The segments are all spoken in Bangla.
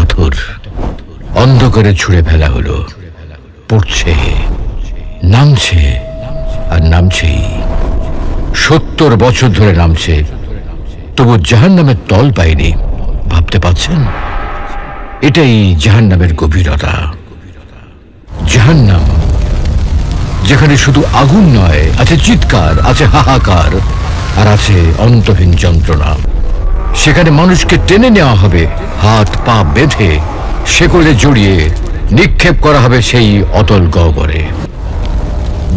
পাথর অন্ধকারে ছুঁড়ে ফেলা হলো। পড়ছে, নামছে আর নামছেই। 70 বছর ধরে নামছে, তবু জাহান্নামের তল পায়নি। ভাবতে পারছেন? এটাই জাহান্নামের গভীরতা। জাহান্নাম, যেখানে শুধু আগুন নয়, আছে চিৎকার, আছে হাহাকার, আর আছে অন্তহীন যন্ত্রণা। সেখানে মানুষকে টেনে নেওয়া হবে, হাত পা বেঁধে শেকলে জড়িয়ে নিক্ষেপ করা হবে সেই অতল গহ্বরে।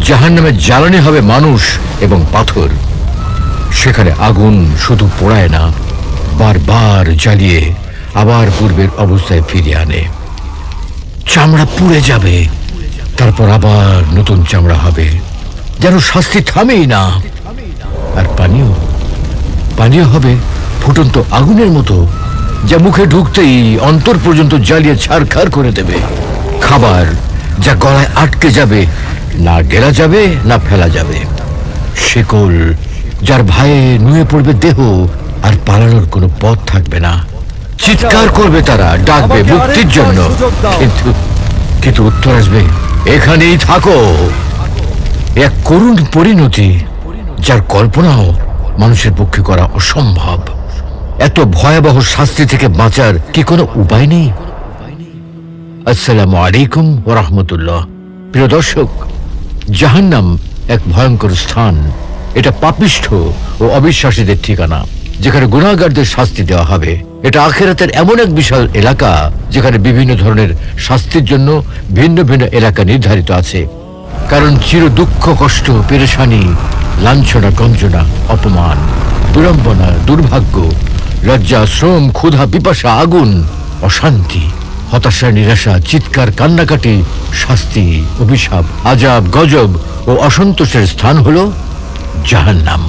জাহান্নামের জ্বালানি হবে মানুষ এবং পাথর। সেখানে আগুন শুধু পোড়ায় না, বারবার জ্বালিয়ে আবার পূর্বের অবস্থায় ফিরিয়ে আনে। চামড়া পুড়ে যাবে, তারপর আবার নতুন চামড়া হবে, যেন শাস্তি থামেই না। আর পানীয় হবে ফুটন্ত আগুনের মতো, যা মুখে ঢুকতেই অন্তর পর্যন্ত জ্বালিয়ে ছারখার করে দেবে। খাবার যা গলায় আটকে যাবে, না গেলা যাবে না ফেলা যাবে। শিকল যার ভয়ে নুয়ে পড়বে দেহ, আর পালানোর কোনো পথ থাকবে না। চিৎকার করবে তারা, ডাকবে মুক্তির জন্য, কিন্তু উত্তর আসবে, এখানেই থাকো। এক করুণ পরিণতি, যার কল্পনাও মানুষের পক্ষে করা অসম্ভব। এত ভয়াবহ শাস্তি থেকে বাঁচার কি কোনো উপায় নেই? আসসালামু আলাইকুম ওয়া রাহমাতুল্লাহ। প্রিয় দর্শক, জাহান্নাম এক ভয়ঙ্কর স্থান। এটা পাপিষ্ঠ ও অবিশ্বাসীদের ঠিকানা, যেখানে গুনাহগারদের শাস্তি দেওয়া হবে। এটা আখিরাতের এমন এক বিশাল এলাকা, যেখানে বিভিন্ন ধরনের শাস্তির জন্য ভিন্ন ভিন্ন এলাকা নির্ধারিত আছে। কারণ চির দুঃখ, কষ্ট, পেরেশানি, লাঞ্ছনা, গঞ্জনা, অপমান, বিড়ম্বনা, দুর্ভাগ্য, লজ্জা, শ্রম, ক্ষুধা, পিপাসা, আগুন, অশান্তি, হতাশা, নিরাশা, চিৎকার, কান্নাকাটি, শাস্তি, অভিশাপ, আযাব, গজব ও অসন্তোষের স্থান হলো জাহান্নাম।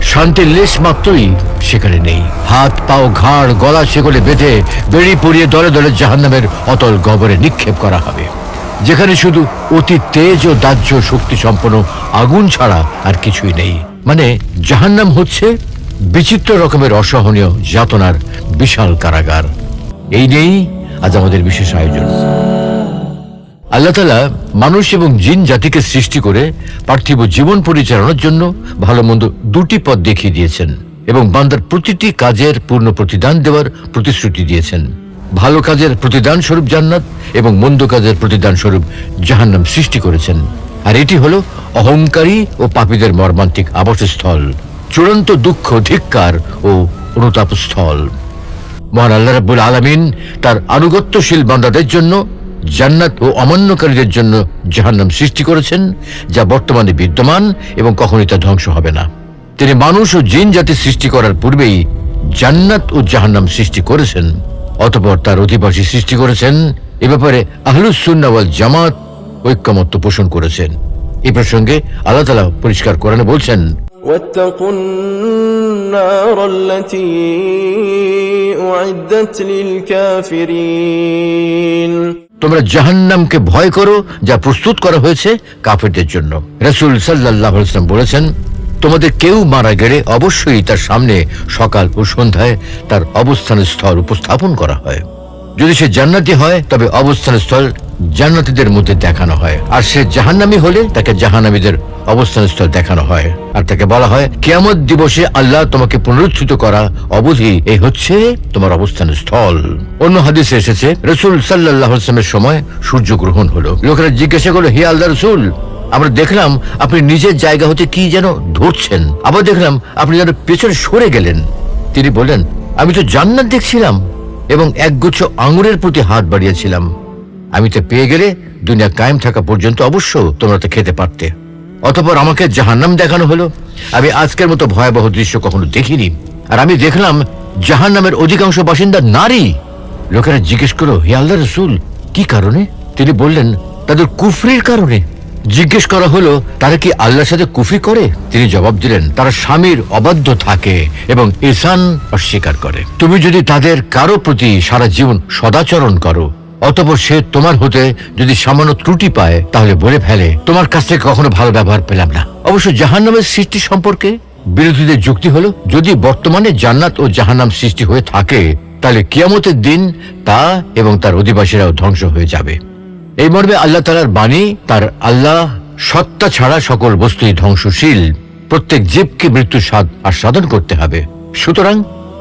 শান্তির লেশ মাত্রই সেখানে নেই। হাত পাও, ঘাড়, গলা শেকলে বেঁধে বেড়ি পরিয়ে দলে দলে জাহান্নামের অতল গহ্বরে নিক্ষেপ করা হবে, যেখানে শুধু অতি তেজ ও দাহ্য শক্তি সম্পন্ন আগুন ছাড়া আর কিছুই নেই। মানে জাহান্নাম হচ্ছে বিচিত্র রকমের অসহনীয় যাতনার বিশাল কারাগার। এই নিয়েই আজ আমাদের বিশেষ আয়োজন। আল্লাহ তাআলা মানুষ এবং জিন জাতিকে সৃষ্টি করে পার্থিব জীবন পরিচালনার জন্য ভালো মন্দ দুটি পথ দেখিয়ে দিয়েছেন এবং বান্দার প্রতিটি কাজের পূর্ণ প্রতিদান দেওয়ার প্রতিশ্রুতি দিয়েছেন। ভালো কাজের প্রতিদান স্বরূপ জান্নাত এবং মন্দ কাজের প্রতিদান স্বরূপ জাহান্নাম সৃষ্টি করেছেন। আর এটি হলো অহংকারী ও পাপীদের মর্মান্তিক আবাসস্থল, চূড়ান্ত দুঃখ, ধিক্কার ও অনুতাপ স্থল। মহান আল্লাহ রাব্বুল আলামিন তার আনুগত্যশীল বান্দাদের জন্য জান্নাত ও অমান্যকারীদের জন্য জাহান্নাম সৃষ্টি করেছেন, যা বর্তমানে বিদ্যমান এবং কখনোই তা ধ্বংস হবে না। তিনি মানুষ ও জিন জাতি সৃষ্টি করার পূর্বেই জান্নাত ও জাহান্নাম সৃষ্টি করেছেন, অতঃপর তার অধিবাসী সৃষ্টি করেছেন। এ ব্যাপারে আহলুস সুন্নাহ ওয়াল জামাত ঐক্যমত্য পোষণ করেছেন। এই প্রসঙ্গে আল্লাহ তাআলা পরিষ্কার কোরআনে বলছেন, واتقوا النار التي أعدت للكافرين। তোমরা জাহান্নামকে ভয় করো, যা প্রস্তুত করা হয়েছে কাফেরদের জন্য। রাসূল সাল্লাল্লাহু আলাইহি ওয়াসাল্লাম বলেছেন, তোমাদের কেউ মারা গেলে অবশ্যই তার সামনে সকাল ও সন্ধ্যায় তার অবস্থানের স্থল উপস্থাপন করা হয়। যদি সে জান্নাতি হয় তবে অবস্থানের স্থল জান্নাতীদের মধ্যে দেখানো হয়, আর সে জাহান্নামী হলে তাকে জাহান্নামীদের অবস্থানের স্থল দেখানো হয়। আর তাকে বলা হয়, কিয়ামত দিবসে আল্লাহ তোমাকে পুনরুত্থিত করা অবধি এই হচ্ছে তোমার অবস্থানের স্থল। অন্য হাদিসে এসেছে, রাসূল সাল্লাল্লাহু আলাইহি ওয়াসাল্লামের সময় সূর্যগ্রহণ হলো। লোকেরা জিজ্ঞাসা করলো, হে আল্লাহর রাসূল, আমরা দেখলাম আপনি নিজের জায়গা হতে কি যেন ধরছেন, আবার দেখলাম আপনি যেন পেছনে সরে গেলেন। তিনি বললেন, আমি তো জান্নাত দেখছিলাম এবং একগুচ্ছ আঙুরের প্রতি হাত বাড়িয়েছিলাম। আমি তো পেয়ে গেলে দুনিয়া কায়েম থাকা পর্যন্ত অবশ্য তোমরা তো খেতে পারতে। অতঃপর আমাকে জাহান্নাম দেখানো হলো। আমি আজকের মতো ভয়াবহ দৃশ্য কখনো দেখিনি। আর আমি দেখলাম জাহান্নামের অধিকাংশ বাসিন্দা নারী। লোকেরা জিজ্ঞেস করলো, হে আল্লাহর রাসূল, কি কারণে? তিনি বললেন, তাদের কুফরির কারণে। জিজ্ঞেস করা হলো, তারা কি আল্লাহর সাথে কুফরি করে? তিনি জবাব দিলেন, তারা স্বামীর অবাধ্য থাকে এবং ইহসান অস্বীকার করে। তুমি যদি তাদের কারো প্রতি সারা জীবন সদাচরণ করো, অতঃপর সে তোমার হতে যদি সামান্য ত্রুটি পায়, তাহলে বলে ফেলে, তোমার কাছ থেকে কখনো ভালো ব্যবহার পেলাম না। অবশ্য জাহান্নামের সৃষ্টি সম্পর্কে বিরোধীদের যুক্তি হলো, যদি বর্তমানে জান্নাত ও জাহান্নাম সৃষ্টি হয়ে থাকে, তাহলে কিয়ামতের দিন তা এবং তার অধিবাসীরাও ধ্বংস হয়ে যাবে। এই মর্মে আল্লাহ তাআলার বাণী, তার আল্লাহ সত্তা ছাড়া সকল বস্তুই ধ্বংসশীল। প্রত্যেক জীবকে মৃত্যু আস্বাদন করতে হবে। সুতরাং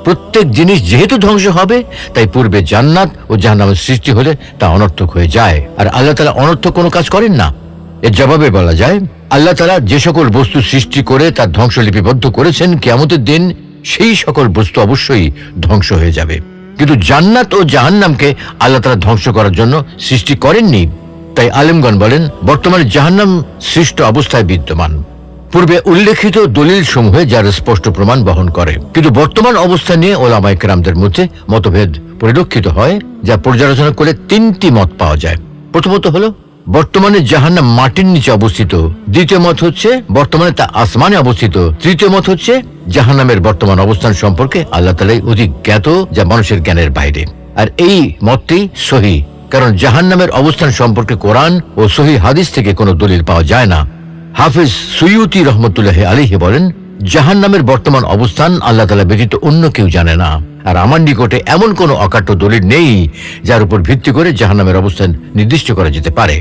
প্রত্যেক জিনিস যেহেতু ধ্বংস হবে, তাই পূর্বে জান্নাত ও জাহান্নামের সৃষ্টি হলে তা অনর্থক হয়ে যায়। আর আল্লাহ তাআলা অনর্থক কোনো কাজ করেন না। এর জবাবে বলা যায়, আল্লাহ তাআলা যে সকল বস্তু সৃষ্টি করে তার ধ্বংস লিপিবদ্ধ করেছেন, কিয়ামতের দিন সেই সকল বস্তু অবশ্যই ধ্বংস হয়ে যাবে। কিন্তু জান্নাত ও জাহান্নামকে আল্লাহ তাআলা ধ্বংস করার জন্য সৃষ্টি করেননি। তাই আলেমগণ বলেন, বর্তমানে জাহান্নাম সৃষ্ট অবস্থায় বিদ্যমান। পূর্বে উল্লেখিত দলিল সমূহে যার স্পষ্ট প্রমাণ বহন করে। কিন্তু বর্তমান অবস্থা নিয়ে ওলামায়ে কেরামদের মধ্যে মতভেদ পরিলক্ষিত হয়, যা পর্যালোচনা করে তিনটি মত পাওয়া যায়। প্রথমত হলো বর্তমানে জাহান্নাম মাটির নিচে অবস্থিত। দ্বিতীয় মত হচ্ছে বর্তমানে তা আসমানে অবস্থিত। তৃতীয় মত হচ্ছে জাহান্নামের বর্তমান অবস্থান সম্পর্কে আল্লাহ তাআলাই অধিক জ্ঞাত, যা মানুষের জ্ঞানের বাইরে। আর এই মতটি সহিহ, কারণ জাহান্নামের অবস্থান সম্পর্কে কোরআন ও সহিহ হাদিস থেকে কোনো দলিল পাওয়া যায় না। হাফিজ সুয়ুতি রহমতুল্লাহ আলাইহি বলেন, জাহান্নামের বর্তমান অবস্থান আল্লাহ তাআলা ব্যতীত অন্য কেউ জানে না। আর আমার নিকটে এমন কোনো অকাট্য দলিল নেই যার উপর ভিত্তি করে জাহান্নামের অবস্থান নির্দিষ্ট করা যেতে পারে।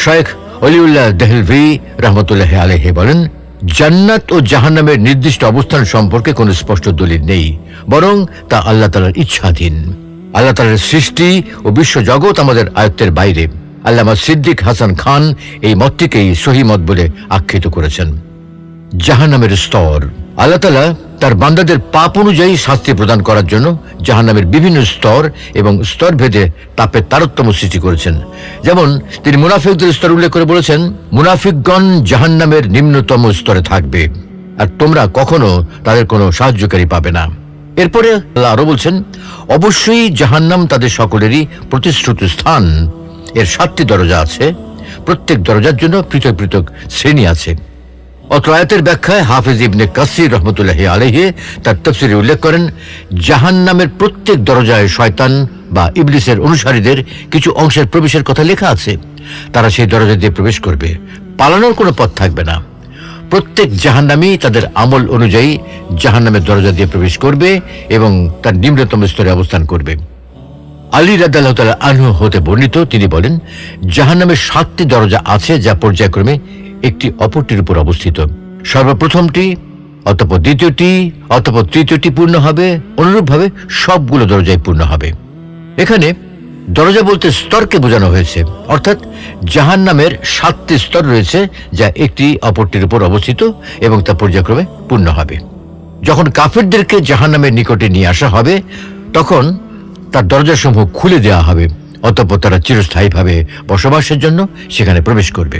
শেখ অলিউল্লাহ দেহলভি রহমতুল্লাহ আলাইহি বলেন, জান্নাত ও জাহান্নামের নির্দিষ্ট অবস্থান সম্পর্কে কোনো স্পষ্ট দলিল নেই, বরং তা আল্লাহ তাআলার ইচ্ছাধীন। আল্লাহ তাআলার সৃষ্টি ও বিশ্ব জগৎ আমাদের আয়ত্তের বাইরে। আল্লামা সিদ্দিক হাসান খান এই মতটিকেই সহিহ মত বলে আখ্যায়িত করেছেন। জাহান্নামের স্তর। আল্লাহ তাআলা তার বান্দাদের পাপ অনুযায়ী শাস্তি প্রদান করার জন্য জাহান্নামের বিভিন্ন স্তর এবং স্তর ভেদে তাপের তারতম্য সৃষ্টি করেছেন। যেমন তিনি মুনাফিকদের স্তর উল্লেখ করে বলেছেন, মুনাফিকগণ জাহান্নামের নিম্নতম স্তরে থাকবে, আর তোমরা কখনো তাদের কোনো সাহায্যকারী পাবে না। এরপরে আল্লাহ আরো বলছেন, অবশ্যই জাহান্নাম তাদের সকলেরই প্রতিশ্রুত স্থান। এর 7টি দরজা আছে, প্রত্যেক দরজার জন্য পৃথক পৃথক শ্রেণী আছে। অত্র আয়াতের ব্যাখ্যায় হাফিজ ইবনে কাসির রহমতুল্লাহি আলাইহি তার তাফসীরে উল্লেখ করেন, জাহান্নামের প্রত্যেক দরজায় শয়তান বা ইবলিসের অনুসারীদের কিছু অংশের প্রবেশের কথা লেখা আছে। তারা সেই দরজা দিয়ে প্রবেশ করবে, পালানোর কোনো পথ থাকবে না। প্রত্যেক জাহান্নামী তাদের আমল অনুযায়ী জাহান্নামের দরজা দিয়ে প্রবেশ করবে এবং তার নিম্নতম স্তরে অবস্থান করবে। আলী রাদিয়াল্লাহু তাআলা আনহু হতে বর্ণিত, তিনি বলেন, জাহান্নামের 7টি দরজা আছে, যা পর্যায়ক্রমে একটি অপরটির উপর অবস্থিত। সর্বপ্রথমটি, অতঃপর দ্বিতীয়টি, অতঃপর তৃতীয়টি পূর্ণ হবে। অনুরূপভাবে সবগুলো দরজাই পূর্ণ হবে। এখানে দরজা বলতে স্তরকে বোঝানো হয়েছে, অর্থাৎ জাহান্নামের 7টি স্তর রয়েছে, যা একটি অপরটির উপর অবস্থিত এবং তা পর্যায়ক্রমে পূর্ণ হবে। যখন কাফেরদেরকে জাহান্নামের নিকটে নিয়ে আসা হবে, তখন তার দরজাসমূহ খুলে দেওয়া হবে। অতঃপর তারা চিরস্থায়ীভাবে বসবাসের জন্য সেখানে প্রবেশ করবে।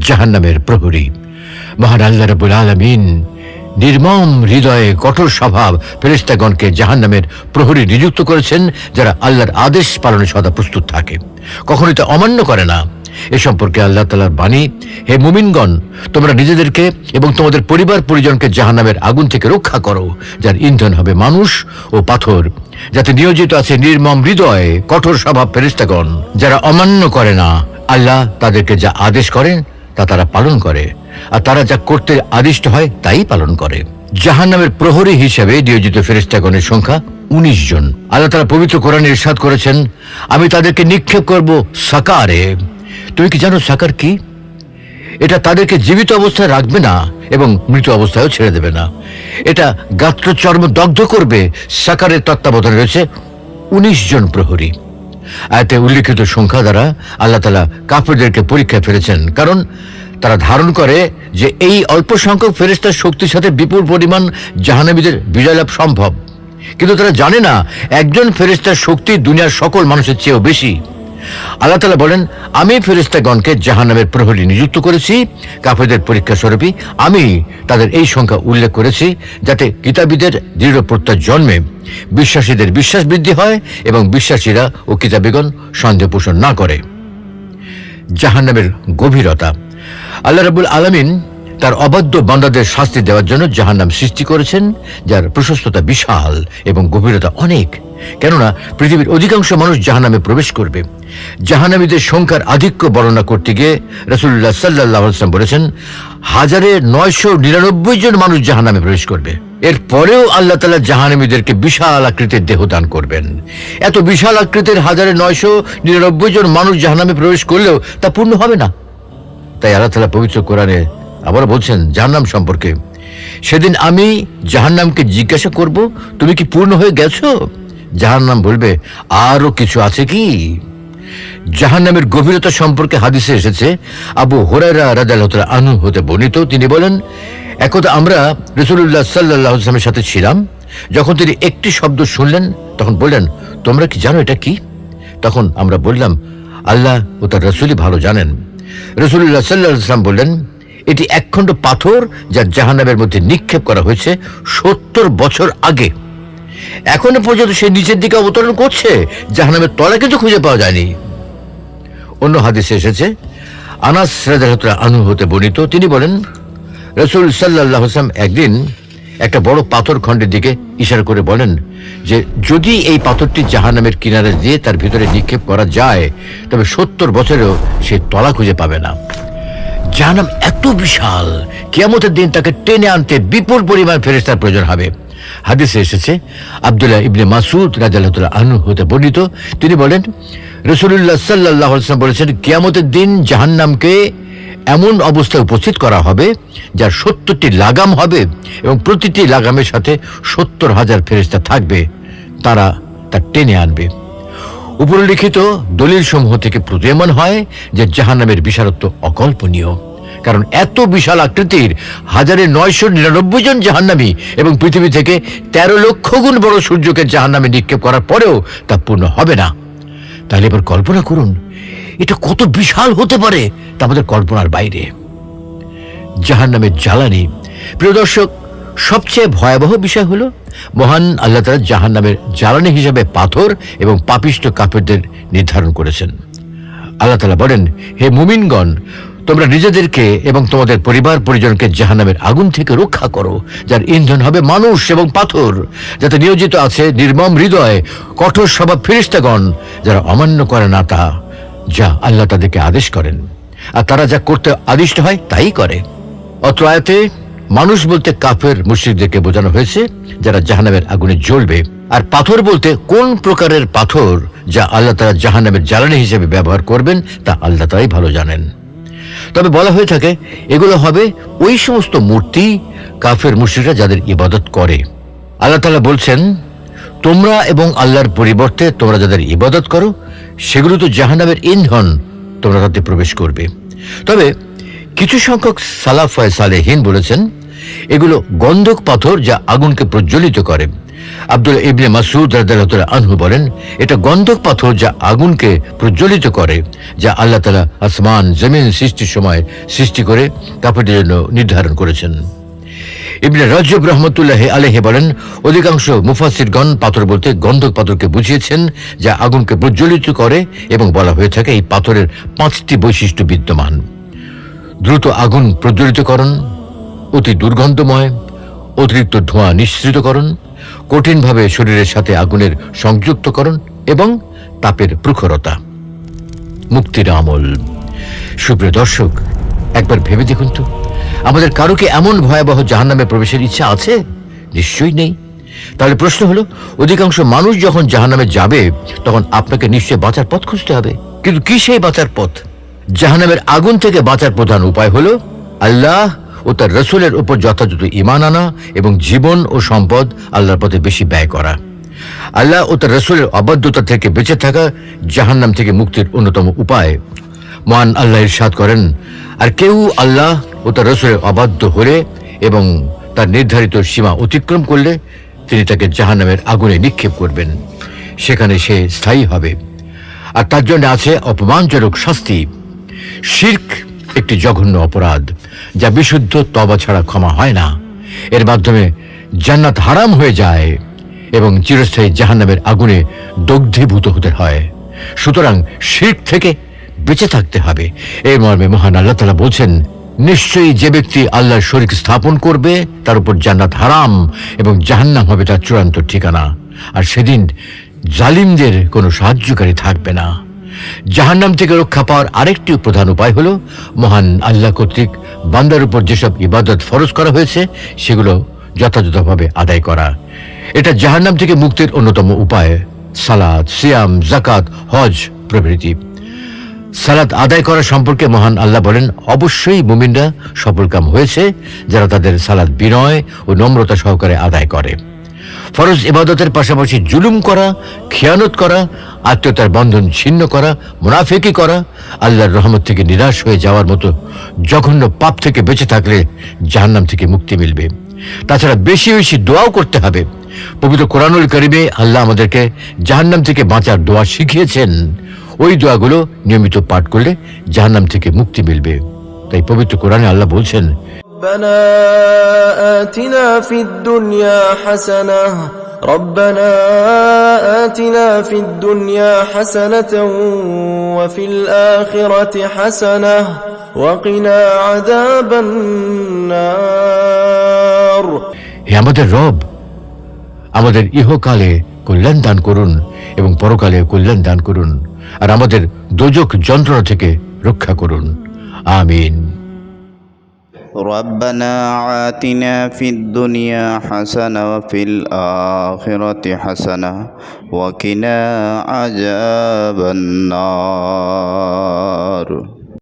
জাহান্নামের প্রহরী। মহান আল্লাহ রাব্বুল আলামিন নির্মম হৃদয়ে কঠোর স্বভাব ফেরেশতাগণকে জাহান্নামের প্রহরী নিযুক্ত করেছেন, যারা আল্লাহর আদেশ পালনে সদা প্রস্তুত থাকে, কখনোই তা অমান্য করে না। এ সম্পর্কে আল্লাহ তাআলার বাণী, হে মুমিনগণ, তোমরা নিজেদেরকে এবং তোমাদের পরিবার পরিজনকে জাহান্নামের আগুন থেকে রক্ষা করো, যার ইন্ধন হবে মানুষ ও পাথর, যাতে নিয়োজিত আছে নির্মম হৃদয়ে কঠোর স্বভাব ফেরেশতাগণ, যারা অমান্য করে না। আল্লাহ তাদেরকে যা আদেশ করেন তা তারা পালন করে, আর তারা যা করতে আদিষ্ট হয় তাই পালন করে। জাহান্নামের প্রহরী হিসেবে নিয়োজিত ফেরেশতাগণের সংখ্যা 19 জন। আল্লাহ তাআলা পবিত্র কোরআনে ইরশাদ করেছেন, আমি তাদেরকে নিক্ষেপ করব সাকারে। তুমি কি জানো সাকার কি? এটা তাদেরকে জীবিত অবস্থায় রাখবে না এবং মৃত অবস্থায়ও ছেড়ে দেবে না। এটা গাত্র চর্ম দগ্ধ করবে। সাকারের তত্ত্বাবধানে রয়েছে 19 জন প্রহরী। আয়াতে উল্লেখিত সংখ্যা দ্বারা আল্লাহ তাআলা কাফেরদেরকে পরীক্ষায় ফেলেছেন, কারণ তারা ধারণ করে যে এই অল্প সংখ্যক ফেরেশতার শক্তির সাথে বিপুল পরিমাণ জাহান্নামীদের বিজয় লাভ সম্ভব। কিন্তু তারা জানে না একজন ফেরেশতার শক্তি দুনিয়ার সকল মানুষের চেয়েও বেশি। আল্লাহ তাআলা বলেন, আমি ফেরেশতাগণকে জাহান্নামের প্রহরী নিযুক্ত করেছি। কাফেরদের পরীক্ষা স্বরূপই আমি তাদের এই সংখ্যা উল্লেখ করেছি, যাতে কিতাবীদের দৃঢ় প্রত্যয় জন্মে, বিশ্বাসীদের বিশ্বাস বৃদ্ধি হয় এবং বিশ্বাসীরা ও কিতাবীগণ সন্দেহ পোষণ না করে। জাহান্নামের গভীরতা। আল্লাহ রাব্বুল আলামিন তার অবাধ্য বান্দাদের শাস্তি দেওয়ার জন্য জাহান্নাম সৃষ্টি করেছেন, যার প্রশস্ততা বিশাল এবং গভীরতা অনেক। কেননা পৃথিবীর অধিকাংশ মানুষ জাহান্নামে প্রবেশ করবে। জাহান্নামীদের সংখ্যার আধিক্য বর্ণনা করতে গিয়ে রাসূলুল্লাহ সাল্লাল্লাহু আলাইহি ওয়াসাল্লাম বলেছেন 1999 জন মানুষ জাহান্নামে প্রবেশ করবে। এরপরেও আল্লাহ তাআলা জাহান্নামীদেরকে বিশাল আকৃতির দেহ দান করবেন। এত বিশাল আকৃতির 1999 জন মানুষ জাহান্নামে প্রবেশ করলেও তা পূর্ণ হবে না। তাই আল্লাহ তাআলা পবিত্র কোরআনে আবার বলছেন জাহান্নাম সম্পর্কে, সেদিন আমি জাহান্নামকে জিজ্ঞাসা করব, তুমি কি পূর্ণ হয়ে গেছো? জাহান্নাম বলবে, আরো কিছু আছে কি? জাহান্নামের গভীরতা সম্পর্কে হাদিসে এসেছে, আবু হুরায়রা রাদিয়াল্লাহু তাআলা আনহু হতে বর্ণিত, তিনি বলেন, একদা আমরা রাসূলুল্লাহ সাল্লাল্লাহু আলাইহি ওয়াসাল্লামের সাথে ছিলাম। যখন তিনি একটি শব্দ শুনলেন তখন বললেন, তোমরা কি জানো এটা কি? তখন আমরা বললাম, আল্লাহ ও তার রাসূলই ভালো জানেন। রাসূলুল্লাহ সাল্লাল্লাহু আলাইহি ওয়াসাল্লাম বললেন, এটি একখণ্ড পাথর যা জাহান্নামের মধ্যে নিক্ষেপ করা হয়েছে 70 বছর আগে। এখনো পর্যন্ত সে নিচের দিকে অবতরণ করছে, জাহান্নামের তলা কিন্তু খুঁজে পাওয়া যায়নি। অন্য হাদিসে এসেছে, আনাস রাদিয়াল্লাহু তাআলা আনহু হতে বর্ণিত, তিনি বলেন, রাসূল সাল্লাল্লাহু আলাইহি ওয়াসাল্লাম একদিন একটা বড় পাথর খণ্ডের দিকে ইশারা করে বলেন যে যদি এই পাথরটি জাহান্নামের কিনারে দিয়ে তার ভিতরে নিক্ষেপ করা যায় তবে 70 বছরেও সে তলা খুঁজে পাবে না। জাহান্নাম এত বিশাল, কিয়ামতের দিন তাকে টেনে আনতে বিপুল পরিমাণ ফেরেশতার প্রয়োজন হবে। হাদিসে এসেছে, আব্দুল্লাহ ইবনে মাসউদ রাদিয়াল্লাহু তাআলা আনহু হতে বর্ণিত, তিনি বলেন, রাসূলুল্লাহ সাল্লাল্লাহু আলাইহি ওয়াসাল্লাম বলেছেন, কিয়ামতের দিন জাহান্নামকে এমন অবস্থায় উপস্থিত করা হবে যার 70টি লাগাম হবে এবং প্রতিটি লাগামের সাথে 70,000 ফেরেশতা থাকবে, তারা তা টেনে আনবে। উপরিলিখিত দলিল সমূহ থেকে প্রতীয়মান হয় যে জাহান্নামের বিশালত্ব অকল্পনীয়, কারণ এত বিশাল আকৃতির 1999 জন জাহান্নামী এবং পৃথিবী থেকে 13 লক্ষ গুণ বড় সূর্যকে জাহান্নামে নিক্ষেপ করার পরেও তা পূর্ণ হবে না। তাহলে এবার কল্পনা করুন এটা কত বিশাল হতে পারে, তা আমাদের কল্পনার বাইরে। জাহান্নামের জ্বালানি, প্রিয় দর্শক, সবচেয়ে ভয়াবহ বিষয় হলো মহান আল্লাহ তাআলা জাহান্নামের জ্বালানি হিসেবে পাথর এবং পাপিষ্ঠ কাফেরদের নির্ধারণ করেছেন। আল্লাহ তাআলা বলেন, হে মুমিনগণ, তোমরা নিজেদেরকে এবং তোমাদের পরিবার পরিজনকে জাহান্নামের আগুন থেকে রক্ষা করো, যার ইন্ধন হবে মানুষ এবং পাথর, যাতে নিয়োজিত আছে নির্মম হৃদয় কঠোর স্বভাব ফেরেশতাগণ, যারা অমান্য করে না তা যা আল্লাহ তাদেরকে আদেশ করেন, আর তারা যা করতে আদিষ্ট হয় তাই করে। অত্র আয়াতে মানুষ বলতে কাফের মুশরিকদেরকে বোঝানো হয়েছে যারা জাহান্নামের আগুনে জ্বলবে, আর পাথর বলতে কোন প্রকারের পাথর যা আল্লাহ তাআলা জাহান্নামের জ্বালানি হিসেবে ব্যবহার করবেন তা আল্লাহ তাআলাই ভালো জানেন। তবে বলা হয়ে থাকে এগুলো হবে ওই সমস্ত মূর্তি কাফের মুশরিকরা যাদের ইবাদত করে। আল্লাহ তাআলা বলছেন, তোমরা এবং আল্লাহর পরিবর্তে তোমরা যাদের ইবাদত করো সেগুলো তো জাহান্নামের ইন্ধন, তোমরা তাতে প্রবেশ করবে। তবে কিছু সংখ্যক সালাফ সালেহীন বলেছেন এগুলো গন্ধক পাথর যা আগুনকে প্রজ্বলিত করে। আব্দুল্লাহ ইবনে মাসউদ রাদিয়াল্লাহু তাআলা আনহু বলেন, এটা গন্ধক পাথর যা আগুনকে প্রজ্বলিত করে, যা আল্লাহ তাআলা আসমান জমিন সৃষ্টির সময় সৃষ্টি করে কাফেরদের জন্য নির্ধারণ করেছেন। ইবনে রাজব রাহমাতুল্লাহি আলাইহি বলেন, অধিকাংশ মুফাসসিরগণ পাথর বলতে গন্ধক পাথরকে বুঝিয়েছেন যা আগুনকে প্রজ্বলিত করে, এবং বলা হয়ে থাকে এই পাথরের 5টি বৈশিষ্ট্য বিদ্যমান: দ্রুত আগুন প্রজ্বলিতকরণ, অতি দুর্গন্ধময়, অতিরিক্ত ধোঁয়া নিঃসৃতকরণ, কঠিনভাবে শরীরের সাথে আগুনের সংযুক্তকরণ এবং তাপের প্রখরতা। মুক্তির আমল। সুপ্রিয় দর্শক, একবার ভেবে দেখুন তো, আমাদের কারো কি এমন ভয়াবহ জাহান্নামে প্রবেশের ইচ্ছা আছে? নিশ্চয়ই নেই। তাহলে প্রশ্ন হলো, অধিকাংশ মানুষ যখন জাহান্নামে যাবে তখন আপনাকে নিশ্চয়ই বাঁচার পথ খুঁজতে হবে। কিন্তু কি সেই বাঁচার পথ? জাহান্নামের আগুন থেকে বাঁচার প্রধান উপায় হলো আল্লাহ ও তার রাসূলের উপর যথাযথ ঈমান আনা এবং জীবন ও সম্পদ আল্লাহর পথে বেশি ব্যয় করা। আল্লাহ ও তার রাসূলের অবাধ্যতা থেকে বেঁচে থাকা জাহান্নাম থেকে মুক্তির অন্যতম উপায়। মহান আল্লাহ ইরশাদ করেন, আর কেউ আল্লাহ ও তার রাসূলের অবাধ্য হলে এবং তার নির্ধারিত সীমা অতিক্রম করলে তিনি তাকে জাহান্নামের আগুনে নিক্ষেপ করবেন, সেখানে সে স্থায়ী হবে, আর তার জন্য আছে অপমানজনক শাস্তি। শিরক একটি জঘন্য অপরাধ যা বিশুদ্ধ তওবা ছাড়া ক্ষমা হয় না। এর মাধ্যমে জান্নাত হারাম হয়ে যায় এবং চিরস্থায়ী জাহান্নামের আগুনে দগ্ধীভূত হতে হয়। সুতরাং শিরক থেকে বেঁচে থাকতে হবে। এই মর্মে মহান আল্লাহ তাআলা বলছেন, নিশ্চয়ই যে ব্যক্তি আল্লাহর শরীক স্থাপন করবে তার উপর জান্নাত হারাম এবং জাহান্নাম হবে তার চূড়ান্ত ঠিকানা। আর সেদিন জালিমদের কোনো সাহায্যকারী থাকবে না। জাহান্নাম থেকে রক্ষা পাওয়ার আরেকটি প্রধান উপায় হলো মহান আল্লাহ কর্তৃক বান্দার উপর যেসব ইবাদত ফরজ করা হয়েছে সেগুলো যথাযথভাবে আদায় করা। এটা জাহান্নাম থেকে মুক্তির অন্যতম উপায়। সালাত, সিয়াম, যাকাত, হজ প্রভৃতি। সালাত আদায় করা সম্পর্কে মহান আল্লাহ বলেন, অবশ্যই মুমিনরা সফলকাম হয়েছে যারা তাদের সালাত বিনয় ও নম্রতা সহকারে আদায় করে। ফরজ ইবাদতের পাশাপাশি জুলুম করা, খেয়ানত করা, আত্মীয়তার বন্ধন ছিন্ন করা, মুনাফিকি করা, আল্লাহর রহমত থেকে নিরাশ হয়ে যাওয়ার মতো জঘন্য পাপ থেকে বেঁচে থাকলে জাহান্নাম থেকে মুক্তি মিলবে। তাছাড়া বেশি বেশি দোয়াও করতে হবে। পবিত্র কোরআনুল কারিমে আল্লাহ আমাদেরকে জাহান্নাম থেকে বাঁচার দোয়া শিখিয়েছেন। ওই দোয়াগুলো নিয়মিত পাঠ করলে জাহান্নাম থেকে মুক্তি মিলবে। তাই পবিত্র কোরআনে আল্লাহ বলছেন, ربنا آتنا في الدنيا حسنة ربنا آتنا في الدنيا حسنة وفي الآخرة حسنة وقنا عذاب النار। হে আমাদের রব, আমাদের ইহকালে কল্যাণ দান করুন এবং পরকালে কল্যাণ দান করুন, আর আমাদের দোজখ যন্ত্রণা থেকে রক্ষা করুন। আমিন। ربنا آتنا في الدنيا حسنة وفي الآخرة حسنة وقنا عذاب النار।